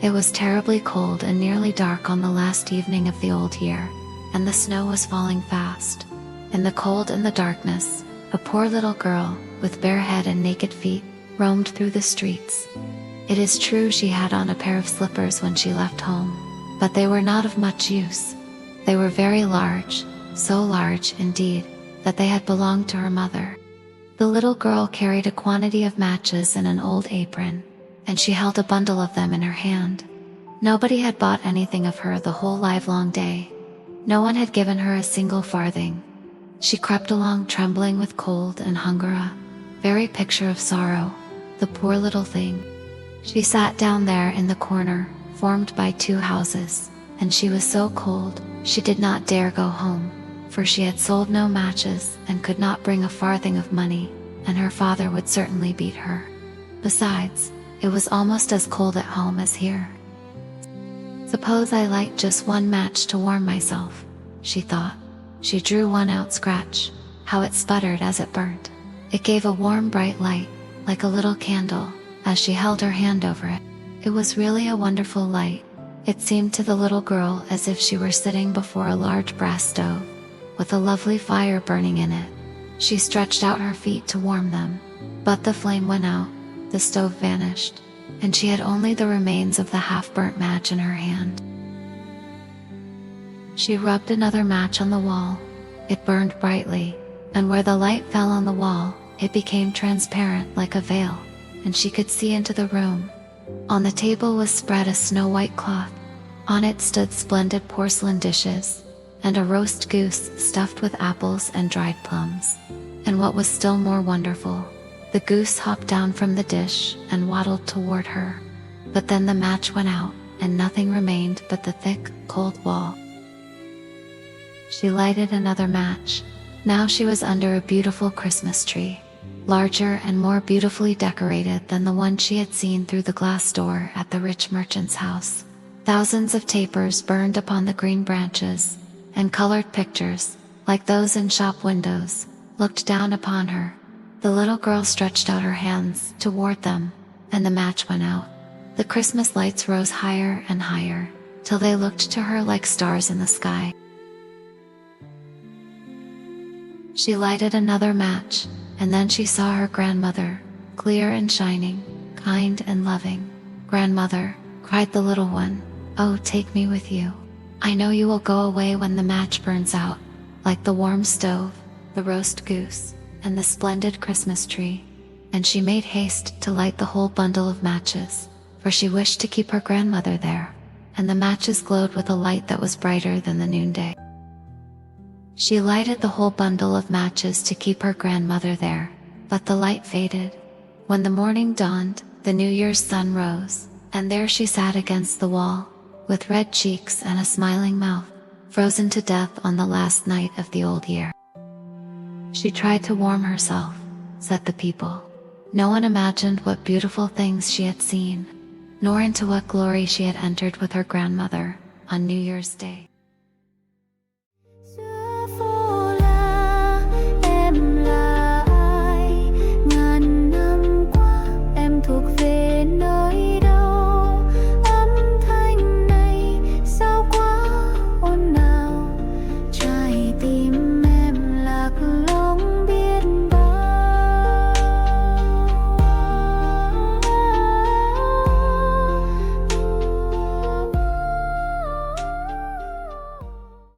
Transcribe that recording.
It was terribly cold and nearly dark on the last evening of the old year, and the snow was falling fast. In the cold and the darkness, a poor little girl, with bare head and naked feet, roamed through the streets. It is true she had on a pair of slippers when she left home, but they were not of much use. They were very large, so large, indeed, that they had belonged to her mother. The little girl carried a quantity of matches in an old apron, and she held a bundle of them in her hand. Nobody had bought anything of her the whole livelong day. No one had given her a single farthing. She crept along trembling with cold and hunger, a very picture of sorrow, the poor little thing. She sat down there in the corner, formed by two houses, and she was so cold, she did not dare go home, for she had sold no matches and could not bring a farthing of money, and her father would certainly beat her. Besides, it was almost as cold at home as here. Suppose I light just one match to warm myself, she thought. She drew one out. Scratch, how it sputtered as it burnt. It gave a warm bright light, like a little candle, as she held her hand over it. It was really a wonderful light. It seemed to the little girl as if she were sitting before a large brass stove, with a lovely fire burning in it. She stretched out her feet to warm them, but the flame went out, the stove vanished, and she had only the remains of the half-burnt match in her hand. She rubbed another match on the wall. It burned brightly, and where the light fell on the wall, it became transparent like a veil, and she could see into the room. On the table was spread a snow-white cloth. On it stood splendid porcelain dishes, and a roast goose stuffed with apples and dried plums. And what was still more wonderful, the goose hopped down from the dish and waddled toward her. But then the match went out, and nothing remained but the thick, cold wall. She lighted another match. Now she was under a beautiful Christmas tree, larger and more beautifully decorated than the one she had seen through the glass door at the rich merchant's house. Thousands of tapers burned upon the green branches, and colored pictures, like those in shop windows, looked down upon her. The little girl stretched out her hands toward them, and the match went out. The Christmas lights rose higher and higher, till they looked to her like stars in the sky. She lighted another match, and then she saw her grandmother, clear and shining, kind and loving. "Grandmother," cried the little one, "oh, take me with you. I know you will go away when the match burns out, like the warm stove, the roast goose, and the splendid Christmas tree." And she made haste to light the whole bundle of matches, for she wished to keep her grandmother there, and the matches glowed with a light that was brighter than the noonday. She lighted the whole bundle of matches to keep her grandmother there, but the light faded. When the morning dawned, the New Year's sun rose, and there she sat against the wall, with red cheeks and a smiling mouth, frozen to death on the last night of the old year. She tried to warm herself, said the people. No one imagined what beautiful things she had seen, nor into what glory she had entered with her grandmother on New Year's Day. Em là ai ngàn năm qua em thuộc